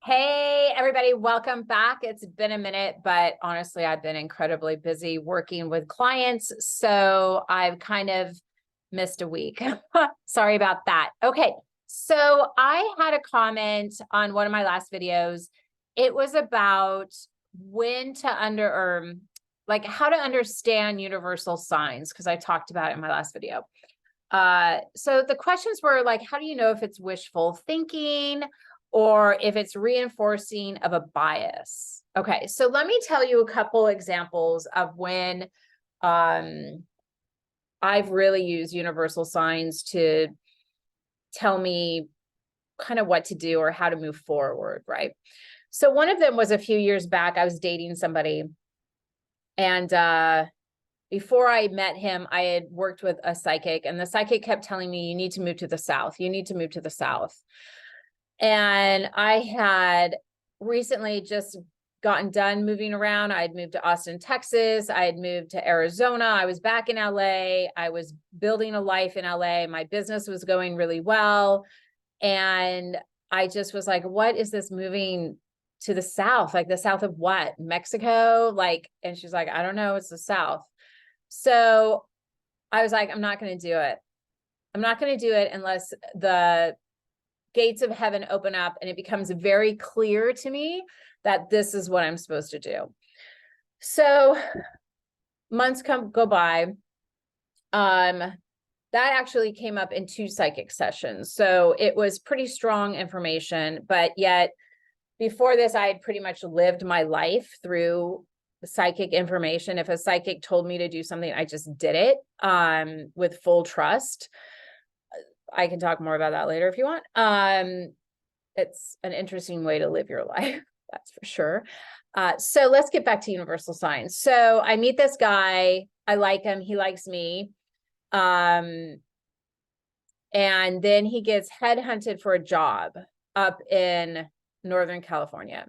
Hey, everybody, welcome back. It's been a minute, but honestly, I've been incredibly busy working with clients, so I've kind of missed a week. Sorry about that. Okay, so I had a comment on one of my last videos. It was about when to like how to understand universal signs, because I talked about it in my last video. So the questions were like, how do you know if it's wishful thinking or if it's reinforcing of a bias? Okay, so let me tell you a couple examples of when I've really used universal signs to tell me kind of what to do or how to move forward, right? So one of them was a few years back. I was dating somebody, and before I met him, I had worked with a psychic, and the psychic kept telling me, you need to move to the South. You need to move to the South. And I had recently just gotten done moving around. I had moved to Austin, Texas. I had moved to Arizona. I was back in LA. I was building a life in LA. My business was going really well. And I just was like, what is this moving to the South? Like the South of what? Mexico? Like, and she's like, I don't know. It's the South. So I was like, I'm not going to do it. I'm not going to do it unless the gates of heaven open up and it becomes very clear to me that this is what I'm supposed to do. So months go by. That actually came up in 2 psychic sessions. So it was pretty strong information, but yet before this, I had pretty much lived my life through psychic information. If a psychic told me to do something, I just did it with full trust. I can talk more about that later if you want. It's an interesting way to live your life, that's for sure. So let's get back to universal signs. So I meet this guy. I like him. He likes me. And then he gets headhunted for a job up in Northern California.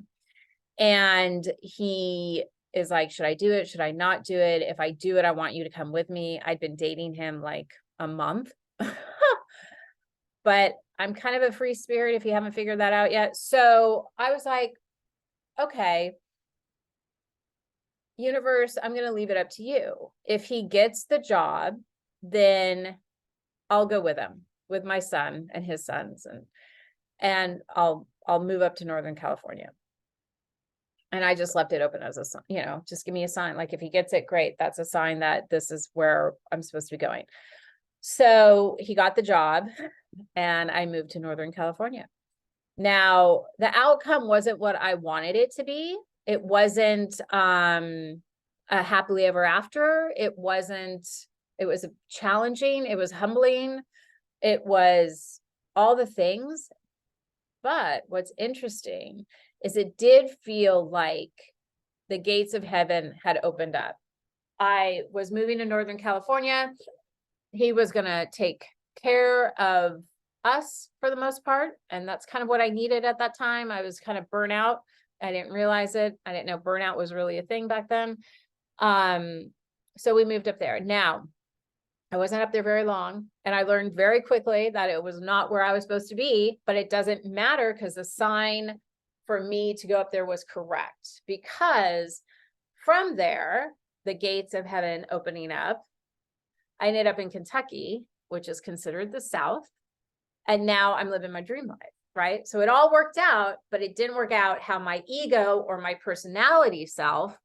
And he is like, should I do it? Should I not do it? If I do it, I want you to come with me. I'd been dating him like a month. But I'm kind of a free spirit if you haven't figured that out yet. So I was like, okay, universe, I'm going to leave it up to you. If he gets the job, then I'll go with him, with my son and his sons, and I'll move up to Northern California. And I just left it open as a sign, just give me a sign. Like if he gets it, great. That's a sign that this is where I'm supposed to be going. So he got the job and I moved to Northern California. Now, the outcome wasn't what I wanted it to be. It wasn't a happily ever after. It was challenging. It was humbling. It was all the things. But what's interesting is it did feel like the gates of heaven had opened up. I was moving to Northern California. He was going to take care of us for the most part. And that's kind of what I needed at that time. I was kind of burnt out. I didn't realize it. I didn't know burnout was really a thing back then. So we moved up there. Now, I wasn't up there very long. And I learned very quickly that it was not where I was supposed to be, but it doesn't matter because the sign for me to go up there was correct. Because from there, the gates of heaven opening up, I ended up in Kentucky, which is considered the South. And now I'm living my dream life, right? So it all worked out, but it didn't work out how my ego or my personality self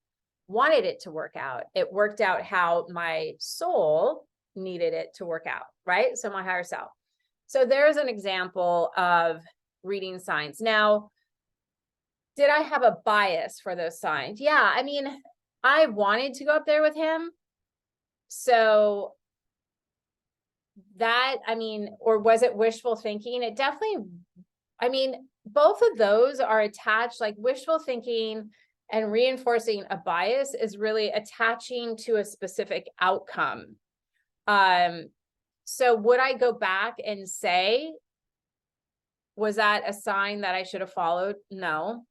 wanted it to work out. It worked out how my soul needed it to work out, right? So my higher self. So there's an example of reading signs. Now, did I have a bias for those signs? Yeah, I mean, I wanted to go up there with him. So that, I mean, or was it wishful thinking? It definitely, I mean, both of those are attached, like wishful thinking and reinforcing a bias is really attaching to a specific outcome. So would I go back and say, was that a sign that I should have followed? No.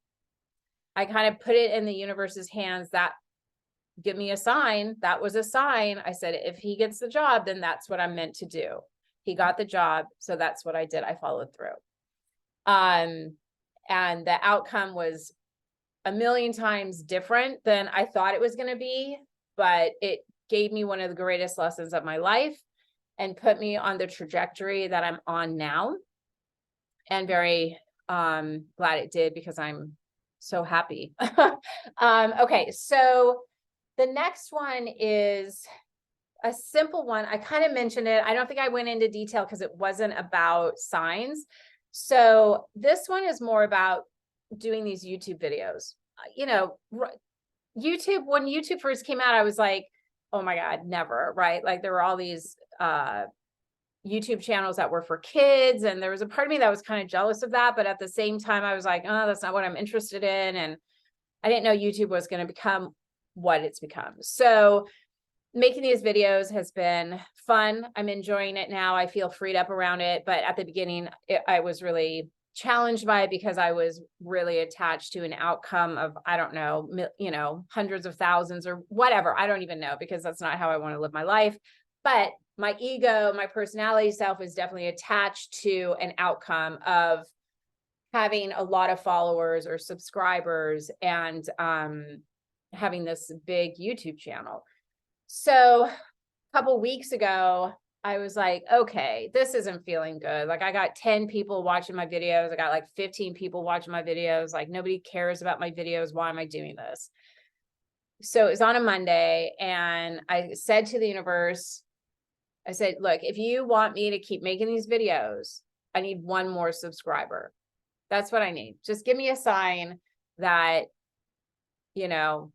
I kind of put it in the universe's hands that give me a sign. That was a sign. I said, if he gets the job, then that's what I'm meant to do. He got the job. So that's what I did. I followed through. and the outcome was a million times different than I thought it was going to be, but it gave me one of the greatest lessons of my life and put me on the trajectory that I'm on now. And very glad it did, because I'm so happy. Okay, so the next one is a simple one. I kind of mentioned it. I don't think I went into detail because it wasn't about signs. So this one is more about doing these YouTube videos. You know, YouTube, when YouTube first came out, I was like, oh my God, never, right? Like there were all these YouTube channels that were for kids, and there was a part of me that was kind of jealous of that, but at the same time I was like, oh, that's not what I'm interested in. And I didn't know YouTube was going to become what it's become. So making these videos has been fun. I'm enjoying it now. I feel freed up around it, but at the beginning I was really challenged by it, because I was really attached to an outcome of, I don't know, you know, hundreds of thousands or whatever. I don't even know, because that's not how I want to live my life. But my ego, my personality self is definitely attached to an outcome of having a lot of followers or subscribers and having this big YouTube channel. So a couple weeks ago, I was like, okay, this isn't feeling good. Like I got 10 people watching my videos. I got like 15 people watching my videos. Like nobody cares about my videos. Why am I doing this? So it was on a Monday, and I said to the universe, I said, look, if you want me to keep making these videos, I need one more subscriber. That's what I need. Just give me a sign that, you know,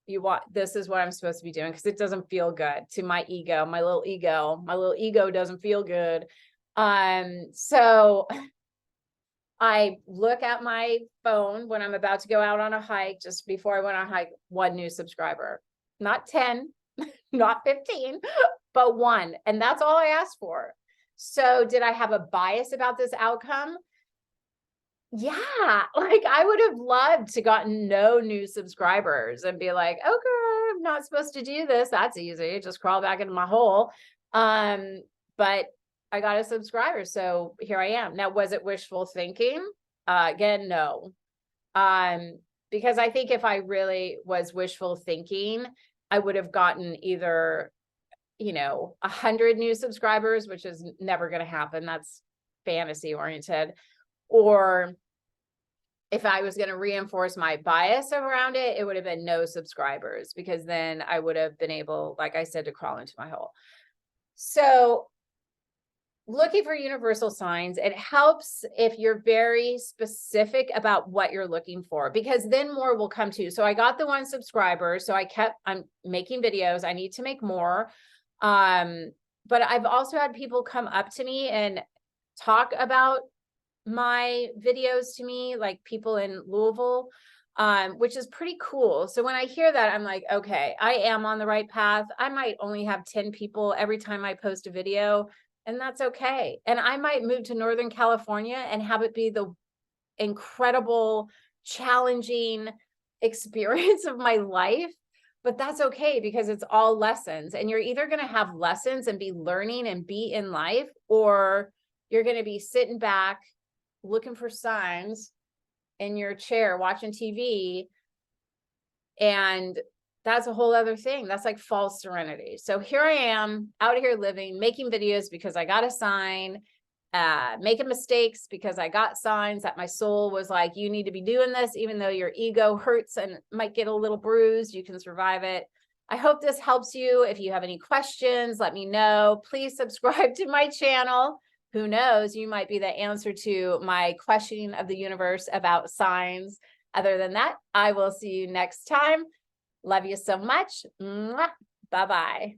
you want, this is what I'm supposed to be doing, because it doesn't feel good to my ego, my little ego doesn't feel good. So I look at my phone when I'm about to go out on a hike. Just before I went on a hike, 1 new subscriber, not 10, not 15, but 1. And that's all I asked for. So did I have a bias about this outcome? Yeah, like I would have loved to gotten no new subscribers and be like, okay, I'm not supposed to do this. That's easy. Just crawl back into my hole. But I got a subscriber. So here I am. Now, was it wishful thinking? Again, no. Because I think if I really was wishful thinking, I would have gotten either, you know, 100 new subscribers, which is never going to happen. That's fantasy oriented. Or if I was going to reinforce my bias around it, it would have been no subscribers, because then I would have been able, like I said, to crawl into my hole. So looking for universal signs, it helps if you're very specific about what you're looking for, because then more will come to you. So I got the 1 subscriber. So I'm making videos. I need to make more. But I've also had people come up to me and talk about my videos to me, like people in Louisville, which is pretty cool. So when I hear that, I'm like, okay, I am on the right path. I might only have 10 people every time I post a video, and that's okay. And I might move to Northern California and have it be the incredible, challenging experience of my life. But that's okay, because it's all lessons. And you're either going to have lessons and be learning and be in life, or you're going to be sitting back looking for signs in your chair watching TV, and that's a whole other thing. That's like false serenity. So here I am out here living, making videos because I got a sign, making mistakes because I got signs that my soul was like, you need to be doing this, even though your ego hurts and might get a little bruised, you can survive it. I hope this helps you. If you have any questions, let me know. Please subscribe to my channel. Who knows, you might be the answer to my questioning of the universe about signs. Other than that, I will see you next time. Love you so much. Bye-bye.